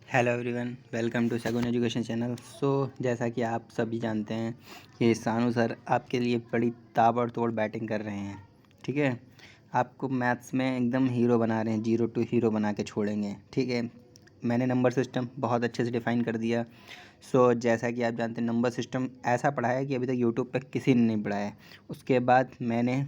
Hello everyone, welcome to Shagun education channel. जैसा कि आप सभी जानते हैं कि सानू सर आपके लिए बड़ी ताबड़तोड़ बैटिंग कर रहे हैं। ठीक है, आपको मैथ्स में एकदम हीरो बना रहे हैं, 0 to हीरो बना के छोड़ेंगे। ठीक है, मैंने नंबर सिस्टम बहुत अच्छे से डिफ़ाइन कर दिया। जैसा कि आप जानते हैं, नंबर सिस्टम ऐसा पढ़ाया कि अभी तक यूट्यूब पर किसी ने नहीं पढ़ाया है। उसके बाद मैंने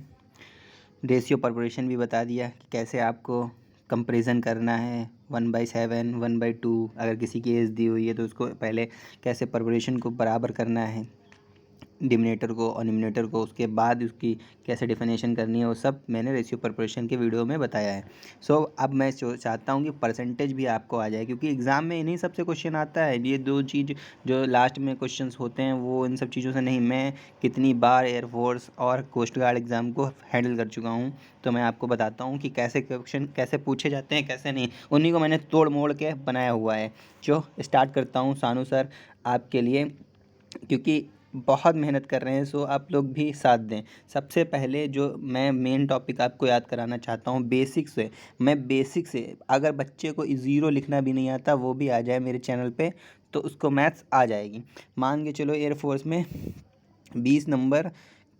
रेशियो प्रोपोर्शन भी बता दिया कि कैसे आपको कंपैरिजन करना है, 1/7, 1/2। अगर किसी की एज दी हुई है तो उसको पहले कैसे प्रोपोर्शन को बराबर करना है, डिनोमिनेटर को और न्यूमरेटर को, उसके बाद उसकी कैसे डिफिनेशन करनी है, वो सब मैंने रेशियो प्रोपोर्शन के वीडियो में बताया है। अब मैं चाहता हूँ कि परसेंटेज भी आपको आ जाए, क्योंकि एग्ज़ाम में इन्हीं सब से क्वेश्चन आता है। ये दो चीज़ जो लास्ट में क्वेश्चंस होते हैं वो इन सब चीज़ों से नहीं। मैं कितनी बार एयरफोर्स और कोस्ट गार्ड एग्ज़ाम को हैंडल कर चुका हूँ, तो मैं आपको बताता हूँ कि कैसे क्वेश्चन कैसे पूछे जाते हैं, कैसे नहीं। उन्हीं को मैंने तोड़ मोड़ के बनाया हुआ है। स्टार्ट करता हूँ सानू सर आपके लिए, क्योंकि बहुत मेहनत कर रहे हैं, आप लोग भी साथ दें। सबसे पहले जो मैं मेन टॉपिक आपको याद कराना चाहता हूँ, बेसिक से। बेसिक से अगर बच्चे को ज़ीरो लिखना भी नहीं आता, वो भी आ जाए मेरे चैनल पे, तो उसको मैथ्स आ जाएगी। मान के चलो एयरफोर्स में 20 नंबर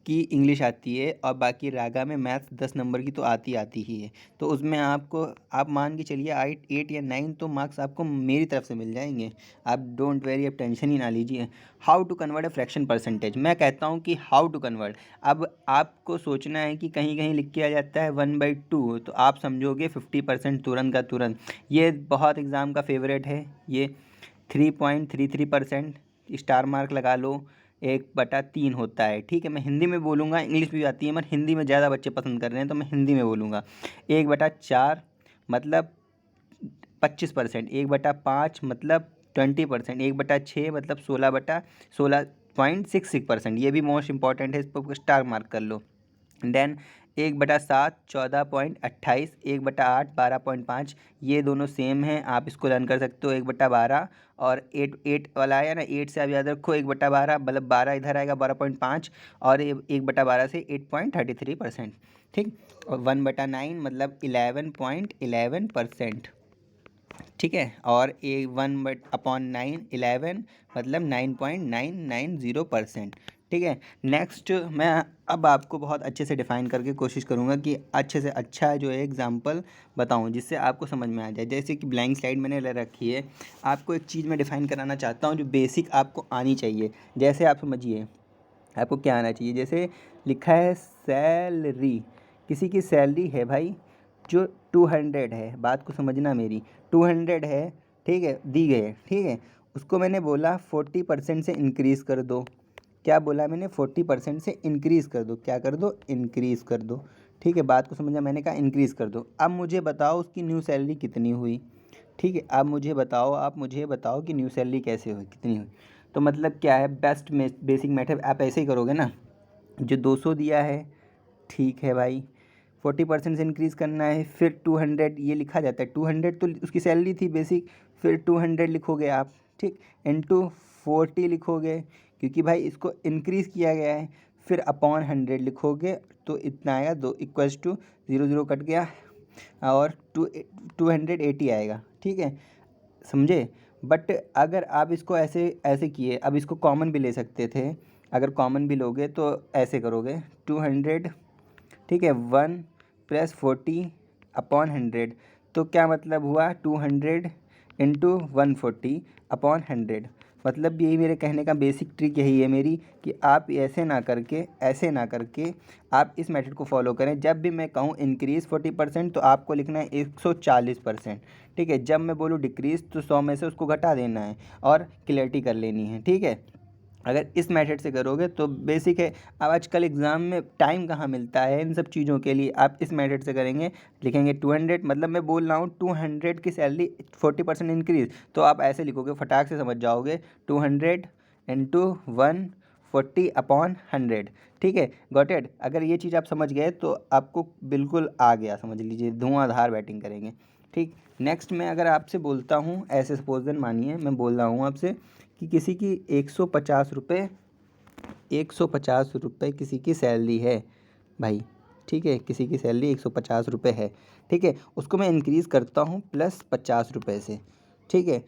की इंग्लिश आती है और बाकी रागा में मैथ्स 10 नंबर की तो आती ही है। तो उसमें आपको आप मान के चलिए 8 या 9 तो मार्क्स आपको मेरी तरफ से मिल जाएंगे। आप डोंट वेरी, अब टेंशन ही ना लीजिए। How to convert a fraction percentage, मैं कहता हूँ कि हाउ टू कन्वर्ट। अब आपको सोचना है कि कहीं कहीं लिख के आ जाता है 1/2, तो आप समझोगे 50% तुरंत का तुरंत। ये बहुत एग्ज़ाम का फेवरेट है। ये 3.33% स्टार मार्क लगा लो, 1/3 होता है। ठीक है, मैं हिंदी में बोलूँगा, इंग्लिश भी आती है मगर हिंदी में ज़्यादा बच्चे पसंद कर रहे हैं तो मैं हिंदी में बोलूँगा। 1/4 मतलब 25%, 1/5 मतलब 20%, 1/6 मतलब 16/16.66%। ये भी मोस्ट इंपॉर्टेंट है, इस पर स्टार मार्क कर लो। देन 1/7 14.28, 1/8 12.5। ये दोनों सेम हैं, आप इसको रन कर सकते हो। 1/12 और 8 वाला आया ना, 8 से आप याद रखो 1/12 मतलब 12 इधर आएगा 12.5, और 1/12 से 8.33%। ठीक, और 1/9 मतलब 11.11%। ठीक है, और 1/9 11 मतलब 9.990%। ठीक है, नेक्स्ट मैं अब आपको बहुत अच्छे से डिफ़ाइन करके कोशिश करूँगा कि अच्छे से अच्छा जो है एग्जांपल बताऊँ, जिससे आपको समझ में आ जाए। जैसे कि ब्लैंक स्लाइड मैंने ले रखी है, आपको एक चीज़ मैं डिफ़ाइन कराना चाहता हूँ जो बेसिक आपको आनी चाहिए। जैसे आप समझिए, आपको क्या आना चाहिए। जैसे लिखा है सैलरी, किसी की सैलरी है भाई जो 200 है, बात को समझना मेरी, 200 है। ठीक है, दी गई है। ठीक है, उसको मैंने बोला 40% से इंक्रीज़ कर दो। क्या बोला मैंने? 40% से इंक्रीज़ कर दो। क्या कर दो? इंक्रीज़ कर दो। ठीक है, बात को समझना, मैंने कहा इंक्रीज़ कर दो। अब मुझे बताओ उसकी न्यू सैलरी कितनी हुई। ठीक है, आप मुझे बताओ कि न्यू सैलरी कैसे हुई, कितनी हुई। तो मतलब क्या है, बेसिक मेथड आप ऐसे ही करोगे ना। जो 200 दिया है, ठीक है भाई, 40% से इंक्रीज़ करना है, फिर 200 ये लिखा जाता है। 200 तो उसकी सैलरी थी बेसिक, फिर 200 लिखोगे आप। ठीक, इंटू 40 लिखोगे, क्योंकि भाई इसको इंक्रीज़ किया गया है। फिर अपॉन 100 लिखोगे, तो इतना आएगा, 2 इक्वल्स टू 0 0 कट गया, और 280 आएगा। ठीक है, समझे। बट अगर आप इसको ऐसे ऐसे किए, अब इसको कॉमन भी ले सकते थे। अगर कॉमन भी लोगे तो ऐसे करोगे, 200, ठीक है, 1 + 40/100। तो क्या मतलब हुआ, 200 इंटू 140/100। मतलब यही मेरे कहने का बेसिक ट्रिक यही है मेरी, कि आप ऐसे ना करके आप इस मेथड को फॉलो करें। जब भी मैं कहूँ इंक्रीज़ 40%, तो आपको लिखना है 140%। ठीक है, जब मैं बोलूँ डिक्रीज़, तो 100 में से उसको घटा देना है और क्लियरिटी कर लेनी है। ठीक है, अगर इस मेथड से करोगे तो बेसिक है। अब आजकल एग्ज़ाम में टाइम कहाँ मिलता है इन सब चीज़ों के लिए। आप इस मेथड से करेंगे, लिखेंगे 200, मतलब मैं बोल रहा हूँ 200 की सैलरी 40% इंक्रीज़, तो आप ऐसे लिखोगे, फटाक से समझ जाओगे, 200 इंटू 140/100। ठीक है, गॉट इट। अगर ये चीज़ आप समझ गए तो आपको बिल्कुल आ गया, समझ लीजिए, धुआंधार बैटिंग करेंगे। ठीक, नेक्स्ट मैं अगर आपसे बोलता हूँ, ऐसे सपोज देन मानिए मैं बोल रहा हूँ आपसे कि किसी की 150 रुपये किसी की सैलरी है भाई। ठीक है, किसी की सैलरी 150 रुपये है। ठीक है, उसको मैं इंक्रीज़ करता हूँ +50 रुपये से। ठीक है,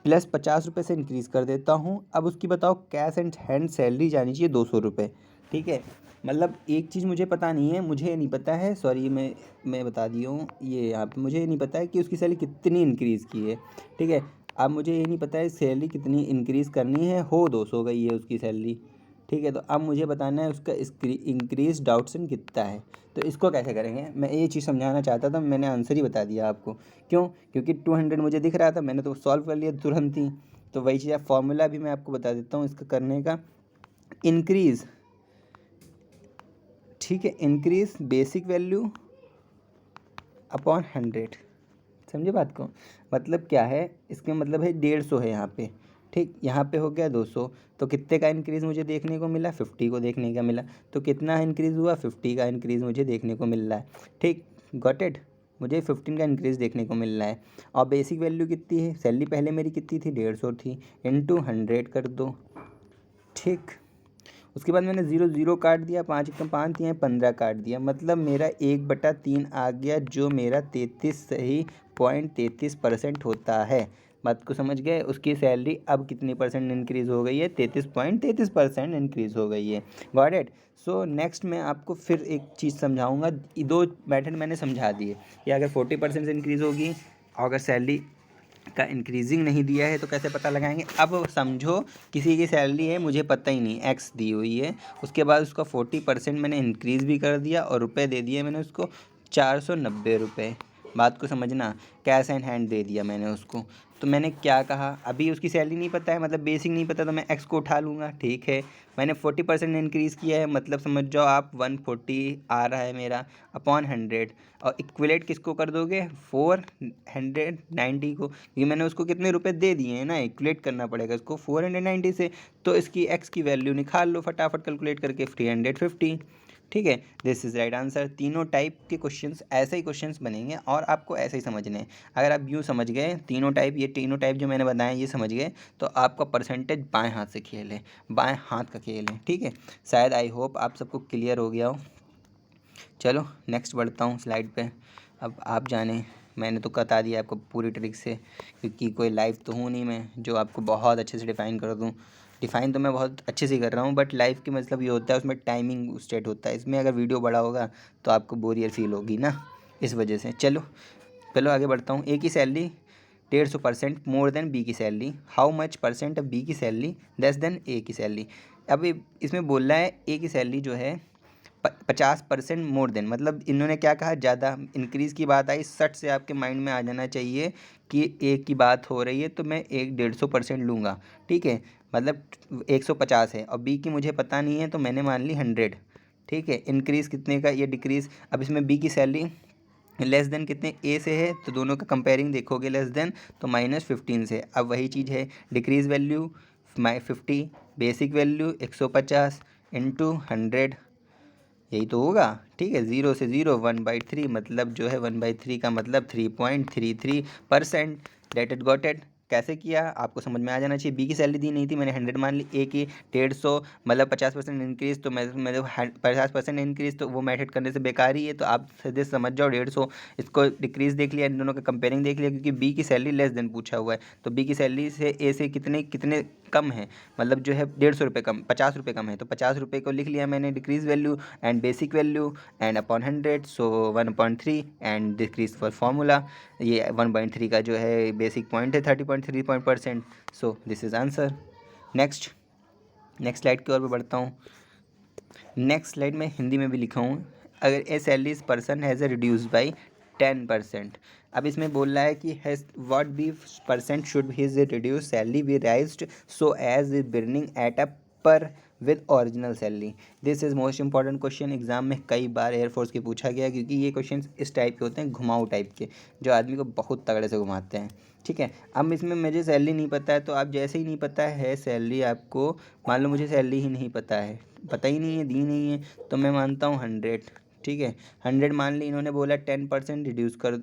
प्लस 50 रुपये से इंक्रीज़ कर देता हूँ। अब उसकी बताओ कैश एंड हैंड सैलरी जानी चाहिए 200 रुपये, ठीक है। मतलब एक चीज़ मुझे पता नहीं है, मुझे नहीं पता है, सॉरी मैं बता दिया हूँ ये यहाँ पे, मुझे नहीं पता है कि उसकी सैलरी कितनी इंक्रीज़ की है, ठीक है। अब मुझे ये नहीं पता है सैलरी कितनी इंक्रीज़ करनी है, हो 200 गई है उसकी सैलरी, ठीक है। तो अब मुझे बताना है उसका इंक्रीज डाउटसन कितना है। तो इसको कैसे करेंगे, मैं ये चीज़ समझाना चाहता था, मैंने आंसर ही बता दिया आपको। क्यों? क्योंकि 200 मुझे दिख रहा था, मैंने तो सॉल्व कर लिया तुरंत ही। तो वही चीज़, फॉर्मूला भी मैं आपको बता देता हूँ इसका करने का। इंक्रीज़, ठीक है, इंक्रीज़ बेसिक वैल्यू अपॉन 100, समझे बात को। मतलब क्या है, इसका मतलब है 150 है यहाँ पे, ठीक। यहाँ पे हो गया 200, तो कितने का इंक्रीज़ मुझे देखने को मिला, 50 को देखने का मिला। तो कितना इंक्रीज़ हुआ, 50 का इंक्रीज़ मुझे देखने को मिल रहा है, ठीक। गॉट इट, मुझे 15 का इंक्रीज़ देखने को मिल रहा है। और बेसिक वैल्यू कितनी है, सैलरी पहले मेरी कितनी थी, 150 थी, इंटू 100 कर दो, ठीक। उसके बाद मैंने 0 0 काट दिया, 5 एकम 5 दिए, 15 काट दिया, मतलब मेरा 1/3 आ गया, जो मेरा 33.33% होता है। बात को समझ गए। उसकी सैलरी अब कितनी परसेंट इंक्रीज़ हो गई है, 33.33% इंक्रीज़ हो गई है। Got it. सो नेक्स्ट मैं आपको फिर एक चीज़ समझाऊंगा। 2 मेथड मैंने समझा दिए कि अगर 40% से इंक्रीज़ होगी, अगर सैलरी का इंक्रीजिंग नहीं दिया है तो कैसे पता लगाएंगे। अब समझो किसी की सैलरी है, मुझे पता ही नहीं, एक्स दी हुई है, उसके बाद उसका 40% मैंने इंक्रीज़ भी कर दिया और रुपए दे दिए मैंने उसको 490 रुपये। बात को समझना, कैश एंड हैंड दे दिया मैंने उसको। तो मैंने क्या कहा, अभी उसकी सैलरी नहीं पता है, मतलब बेसिक नहीं पता, तो मैं एक्स को उठा लूँगा, ठीक है। मैंने 40% इंक्रीज़ किया है, मतलब समझ जाओ आप 140 आ रहा है मेरा अपॉन 100। और इक्वलेट किसको कर दोगे, 490 को, क्योंकि मैंने उसको कितने रुपए दे दिए हैं ना, इक्वलेट करना पड़ेगा इसको 490 से। तो इसकी एक्स की वैल्यू निकाल लो फटाफट कैलकुलेट करके, 350, ठीक है। This is right answer. तीनों टाइप के क्वेश्चंस ऐसे ही क्वेश्चंस बनेंगे और आपको ऐसे ही समझने हैं। अगर आप यूँ समझ गए तीनों टाइप, ये तीनों टाइप जो मैंने बताए ये समझ गए, तो आपका परसेंटेज बाएं हाथ से खेल है, बाएं हाथ का खेल है, ठीक है। शायद आई होप आप सबको क्लियर हो गया हो। चलो नेक्स्ट बढ़ता हूँ स्लाइड पे। अब आप जाने, मैंने तो बता दिया आपको पूरी ट्रिक से, क्योंकि कोई लाइव तो हूँ नहीं मैं जो आपको बहुत अच्छे से डिफ़ाइन कर दूँ। डिफ़ाइन तो मैं बहुत अच्छे से कर रहा हूँ, बट लाइव के मतलब ये होता है उसमें टाइमिंग स्टेट होता है। इसमें अगर वीडियो बड़ा होगा तो आपको बोरियर फील होगी ना, इस वजह से। चलो आगे बढ़ता हूँ। ए की सैलरी 150% मोर देन बी की salary, how much percent of B की सैलरी लेस देन ए की सैलरी। अब इसमें बोल रहा है ए की सैलरी जो है 50% मोर देन, मतलब इन्होंने क्या कहा, ज़्यादा इंक्रीज़ की बात आई, 60 से आपके माइंड में आ जाना चाहिए कि ए की बात हो रही है, तो मैं 150% लूँगा, ठीक है। मतलब 150 है और बी की मुझे पता नहीं है, तो मैंने मान ली 100, ठीक है। इंक्रीज़ कितने का, ये डिक्रीज़। अब इसमें बी की सैलरी लेस देन कितने, ए से है, तो दोनों का कंपेयरिंग देखोगे, लेस देन तो -15 से। अब वही चीज़ है, decrease value 50, basic value 150 into 100, यही तो होगा, ठीक है। 0 से 0, 1/3, मतलब जो है 1/3 का मतलब 3.33%। That it got it. कैसे किया आपको समझ में आ जाना चाहिए। बी की सैलरी दी नहीं थी, मैंने 100 मान ली, ए की 150, मतलब 50% इंक्रीज़, तो मैं 50% इंक्रीज़, तो वो मेथड करने से बेकार ही है। तो आप सीधे समझ जाओ 150, इसको डिक्रीज़ देख लिया, इन दोनों का कंपेयरिंग देख लिया, क्योंकि बी की सैलरी लेस देन पूछा हुआ है, तो बी की सैलरी से ए से कितने कितने कम है, मतलब जो है 150 रुपये कम, 50 रुपये कम है, तो 50 रुपये को लिख लिया मैंने decrease value and basic value and upon 100, so 1.3 and decrease for formula. ये 1.3 का जो है बेसिक पॉइंट है 30.3%, so this is answer. Next slide की ओर बढ़ता हूँ। नेक्स्ट स्लाइड में हिंदी में भी लिखा हूँ। अगर a salary person has reduce by 10%। अब इसमें बोल रहा है कि has what B percent should his reduce salary be raised so as bringing at a par with original salary. This is most important question, exam में कई बार air force के पूछा गया, क्योंकि ये क्वेश्चन इस टाइप के होते हैं, घुमाऊ टाइप के, जो आदमी को बहुत तगड़े से घुमाते हैं, ठीक है। अब इसमें मुझे सैलरी नहीं पता है, तो आप जैसे ही नहीं पता है सैलरी आपको, मान लो मुझे सैलरी ही नहीं पता है, पता ही नहीं है, दी नहीं है, तो मैं मानता हूँ 100, ठीक है। 100 मान ली, इन्होंने बोला 10% रिड्यूस कर,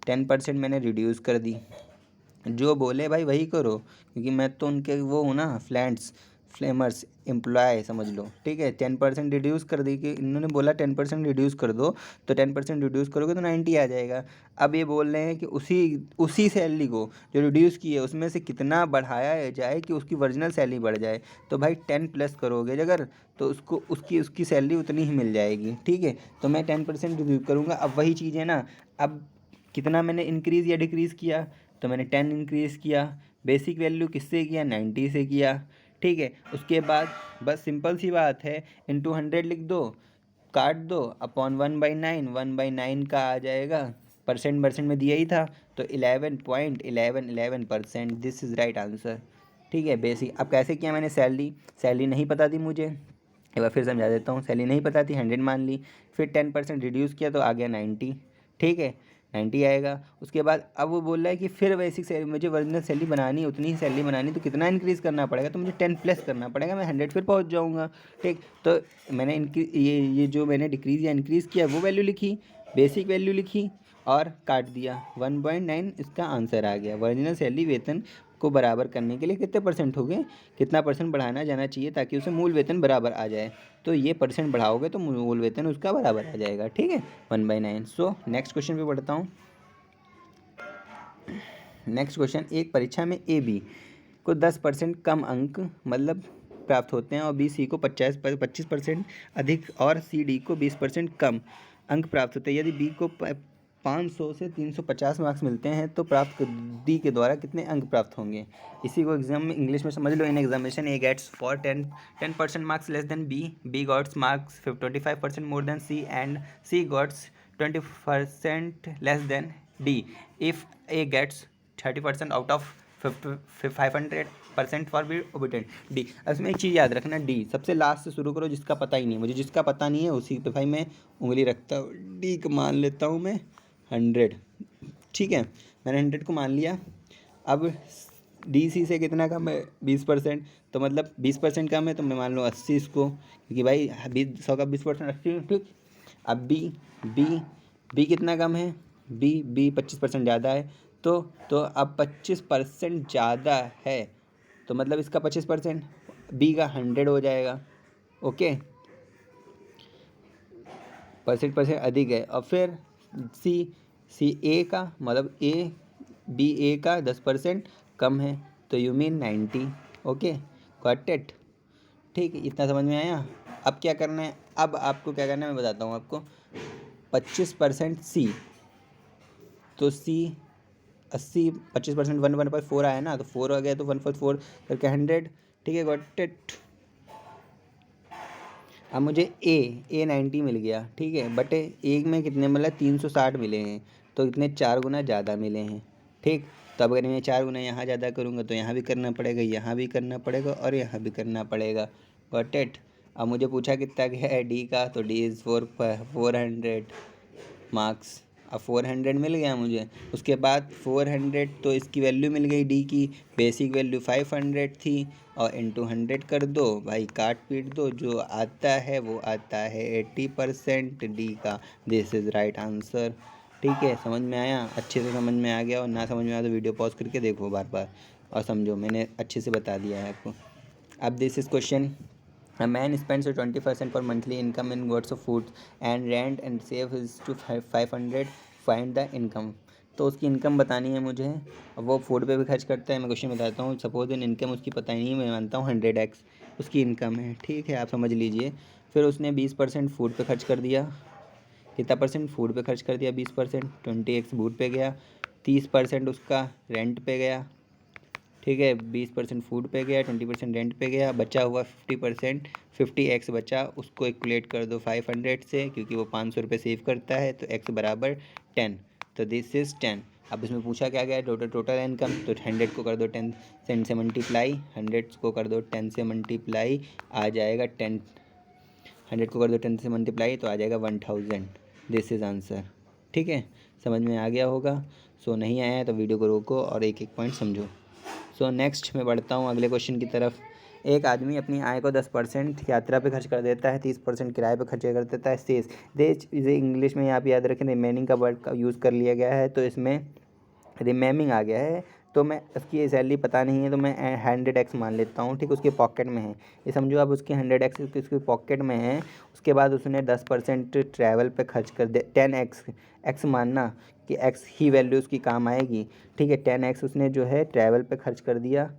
10% मैंने रिड्यूस कर दी। जो बोले भाई वही करो, क्योंकि मैं तो उनके वो हूँ ना, फ्लेमर्स एम्प्लॉय समझ लो, ठीक है। 10% रिड्यूस कर दी, कि इन्होंने बोला 10% रिड्यूस कर दो, तो 10% रिड्यूस करोगे तो 90 आ जाएगा। अब ये बोल रहे हैं कि उसी सैलरी को जो रिड्यूस की है उसमें से कितना बढ़ाया जाए कि उसकी ओरिजिनल सैलरी बढ़ जाए। तो भाई 10 प्लस करोगे अगर, तो उसको उसकी सैलरी उतनी ही मिल जाएगी, ठीक है। तो मैं 10% रिड्यूस करूँगा। अब वही चीज़ है ना, अब कितना मैंने इंक्रीज़ या डिक्रीज़ किया, तो मैंने 10 इंक्रीज़ किया। बेसिक वैल्यू किससे किया, 90 से किया, ठीक है। उसके बाद बस सिंपल सी बात है, इंटू 100 लिख दो, काट दो, अपॉन 1/9, 1/9 का आ जाएगा, परसेंट में दिया ही था, तो 11.1111%, दिस इज़ राइट आंसर, ठीक है। बेसिक। अब कैसे किया मैंने, सैलरी नहीं पता थी मुझे, एक बार फिर समझा देता हूँ। सैलरी नहीं पता थी, 100 मान ली, फिर 10% रिड्यूस किया तो आ गया 90, ठीक है, 90 आएगा। उसके बाद अब वो बोल रहा है कि फिर बेसिक सैलरी, मुझे ओरिजिनल सैलरी बनानी, उतनी ही सैलरी बनानी, तो कितना इंक्रीज़ करना पड़ेगा, तो मुझे 10 प्लस करना पड़ेगा, मैं 100 फिर पहुंच जाऊंगा, ठीक। तो मैंने ये जो मैंने डिक्रीज़ या इंक्रीज़ किया वो वैल्यू लिखी, बेसिक वैल्यू लिखी और काट दिया, 1/9 इसका आंसर आ गया। ओरिजिनल सैलरी वेतन को बराबर करने के लिए कितने परसेंट हो गए, कितना परसेंट बढ़ाना जाना चाहिए ताकि उसे मूल वेतन बराबर आ जाए, तो ये परसेंट बढ़ाओगे तो मूल वेतन उसका बराबर आ जाएगा, ठीक है, 1/9। सो नेक्स्ट क्वेश्चन पे बढ़ता हूँ। नेक्स्ट क्वेश्चन, एक परीक्षा में AB को 10% कम अंक मतलब प्राप्त होते हैं और BC को 25% अधिक और CD को 20% कम अंक प्राप्त होते हैं। यदि B को 500 से 350 मार्क्स मिलते हैं तो प्राप्त D के द्वारा कितने अंक प्राप्त होंगे। इसी को एग्जाम में इंग्लिश में समझ लो। In examination A gets for 10% marks less than B got marks 25% more than C and C got 20% less than D. If A gets 30% out of 500% for B obtained D. अब इसमें एक चीज़ याद रखना, D सबसे last से शुरू करो, जिसका पता ही नहीं, मुझे जिसका पता नहीं है उसी पे भाई मैं उंगली रखता हूँ। डी को मान लेता हूँ मैं 100, ठीक है, मैंने 100 को मान लिया। अब डी सी से कितना कम है, 20%, तो मतलब 20% कम है तो मैं मान लूँ 80 इसको, क्योंकि भाई 100 का 20% 80, ठीक। अब बी कितना कम है, बी 25% ज़्यादा है, तो अब 25% ज़्यादा है तो मतलब इसका 25%, बी का 100 हो जाएगा, ओके, परसेंट अधिक है। और फिर सी ए का मतलब ए का 10% कम है, तो you mean 90, okay, got it, ठीक है, इतना समझ में आया। अब क्या करना है, अब आपको क्या करना है मैं बताता हूँ आपको। 25% सी, तो सी 80, 25% 1/4 आया ना, तो 4 आ गया, तो 1/4 करके 100, ठीक है, गॉट इट। अब मुझे ए 90 मिल गया, ठीक है, बट एक में कितने मिला, 360 मिले हैं, तो इतने 4 गुना ज़्यादा मिले हैं, ठीक। तो अब अगर मैं 4 गुना यहाँ ज़्यादा करूँगा तो यहाँ भी करना पड़ेगा, यहाँ भी करना पड़ेगा और यहाँ भी करना पड़ेगा, गॉट इट। अब मुझे पूछा कितना क्या है डी का, तो डी इज़ 400 मार्क्स। अब 400 मिल गया मुझे। उसके बाद 400 तो इसकी वैल्यू मिल गई डी की, बेसिक वैल्यू 500 थी, और इंटू 100 कर दो भाई, काट पीट दो, जो आता है वो आता है 80% डी का। दिस इज़ राइट आंसर, ठीक है। समझ में आया, अच्छे से समझ में आ गया, और ना समझ में आया तो वीडियो पॉज करके देखो बार बार और समझो, मैंने अच्छे से बता दिया है आपको। अब this is question, a man spends 20% for monthly income in goods of food and rent and save his to 500, find the income। तो उसकी इनकम बतानी है मुझे। अब वो फूड पे भी खर्च करता है, मैं क्वेश्चन बताता हूँ। सपोज इन इनकम उसकी पता ही नहीं, मैं मानता हूँ 100x उसकी इनकम है, ठीक है, आप समझ लीजिए। फिर उसने 20% फूड पे खर्च कर दिया, कितना परसेंट फूड पे खर्च कर दिया, 20%, 20x फूड पे गया, 30% उसका रेंट पे गया, ठीक है, 20% फूड पे गया, 20% रेंट पे गया, बचा हुआ 50%, 50x बचा, उसको इक्वलेट कर दो 500 से, क्योंकि वो 500 रुपये सेव करता है, तो x बराबर 10, तो दिस इज़ 10। अब इसमें पूछा क्या गया, टोटल इनकम, तो 100 को कर दो 10 से मल्टीप्लाई, 100 को कर दो 10 से मल्टीप्लाई, आ जाएगा 10, 100 को कर दो 10 से मल्टीप्लाई तो आ जाएगा 1000। दिस इज़ आंसर, ठीक है, समझ में आ गया होगा। सो नहीं आया है तो वीडियो को रोको और एक एक पॉइंट समझो। सो नेक्स्ट मैं बढ़ता हूँ अगले क्वेश्चन की तरफ। एक आदमी अपनी आय को 10% यात्रा पे खर्च कर देता है, 30% किराए पे खर्च कर देता है, शेष देश, इसे इंग्लिश में यहाँ पे याद रखें रिमेनिंग का वर्ड का यूज़ कर लिया गया है, तो इसमें रिमेनिंग आ गया है, तो मैं उसकी सैलरी पता नहीं है तो मैं 100x मान लेता हूँ, ठीक, उसके पॉकेट में है। ये समझो अब उसकी 100x उसके पॉकेट में है। उसके बाद उसने 10% ट्रैवल पे खर्च कर दे, 10x, x मानना कि x ही वैल्यू उसकी काम आएगी, ठीक है। 10x उसने जो है ट्रैवल पे खर्च कर दिया,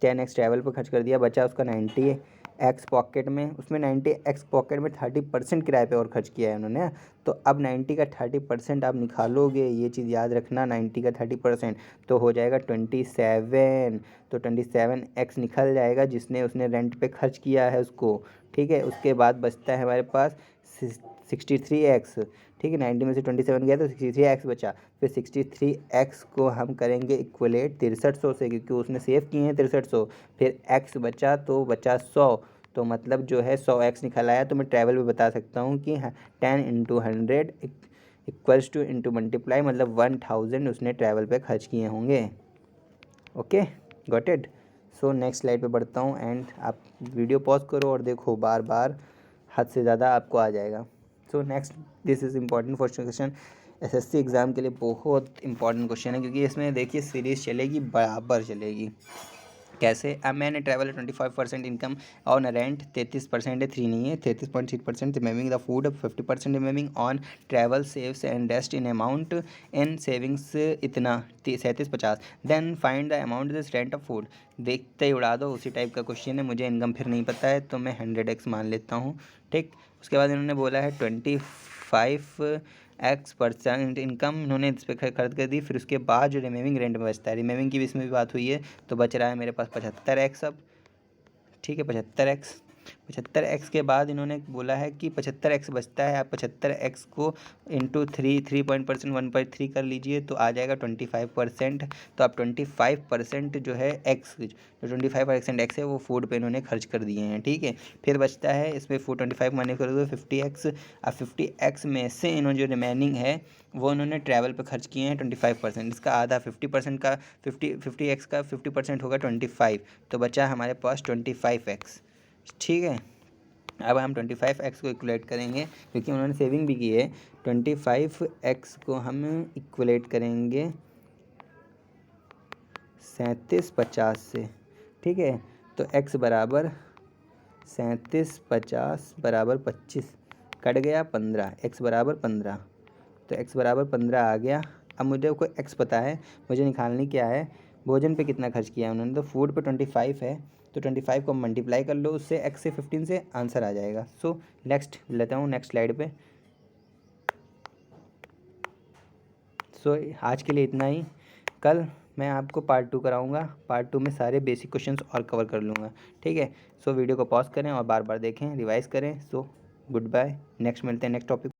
10x ट्रैवल पे खर्च कर दिया, बचा उसका 90x पॉकेट में। उसमें 90x पॉकेट में 30% किराए पे और खर्च किया है उन्होंने। तो अब 90 का 30% आप निकालोगे, ये चीज़ याद रखना, 90 का 30% तो हो जाएगा 27। तो 27x निकल जाएगा जिसने उसने रेंट पे खर्च किया है उसको, ठीक है। उसके बाद बचता है हमारे पास 63x, ठीक है। 90 में से 27 गया तो 63x बचा। फिर 63x को हम करेंगे इक्वलेट 6300 से, क्योंकि उसने सेव किए हैं 6300। फिर x बचा तो बचा 100, तो मतलब जो है 100x निकल आया। तो मैं ट्रैवल में बता सकता हूँ कि 10 into 100 equals two into multiply, मतलब 1000 उसने ट्रैवल पे खर्च किए होंगे। Okay, got it. So next slide पे बढ़ता हूँ एंड आप वीडियो पॉज करो और देखो, बार बार हद से ज़्यादा आपको आ जाएगा। So next, this is important first question, SSC exam के लिए बहुत इंपॉर्टेंट क्वेश्चन है, क्योंकि इसमें देखिए सीरीज चलेगी, बराबर चलेगी। कैसे? अब मैंने ट्रैवल 25% इनकम ऑन रेंट, 33% है, 3 नहीं है, 33.3% remaining the food, 50% remaining on travel saves and rest in amount in savings इतना 3750। Then find the amount this rent of food. देखते ही उड़ा दो, उसी टाइप का क्वेश्चन है। मुझे इनकम फिर नहीं पता है तो मैं 100x मान लेता हूँ, ठीक। उसके बाद इन्होंने बोला है 25x% इनकम इन्होंने इस पर खर्च कर दी। फिर उसके बाद जो रिमेमिंग रेंट में बचता है, रिमेमिंग की भी इसमें भी बात हुई है, तो बच रहा है मेरे पास 75x अब, ठीक है। 75x के बाद इन्होंने बोला है कि 75x बचता है, आप 75x को इंटू 3% 1.3 कर लीजिए तो आ जाएगा 25%। तो आप 25% जो है x, जो 25% x है वो फूड पे इन्होंने खर्च कर दिए हैं, ठीक है। फिर बचता है इसमें 25 माइनस कर दो 50x। अब 50x में से इन्होंने जो रिमेनिंग है वो इन्होंने ट्रैवल पे खर्च किए हैं 25%। इसका आधा 50% का 50x का 50% होगा 25, तो बचा हमारे पास 25x, ठीक है। अब हम 25x को इक्वलेट करेंगे, क्योंकि उन्होंने सेविंग भी की है। 25x को हम इक्वलेट करेंगे 3750 से, ठीक है। तो x बराबर 3750 बराबर 25, कट गया 15, x बराबर 15, तो x बराबर 15 आ गया। अब मुझे कोई x पता है, मुझे निकालनी क्या है, भोजन पे कितना खर्च किया है उन्होंने, तो फूड पे 25 है, तो 25 को मल्टीप्लाई कर लो उससे, x से 15 से, आंसर आ जाएगा। सो नेक्स्ट लेता हूँ, नेक्स्ट स्लाइड पे। सो आज के लिए इतना ही। कल मैं आपको पार्ट 2 कराऊंगा, पार्ट 2 में सारे बेसिक क्वेश्चंस और कवर कर लूँगा, ठीक है। सो वीडियो को पॉज करें और बार बार देखें, रिवाइज करें। सो गुड बाय, नेक्स्ट मिलते हैं नेक्स्ट टॉपिक।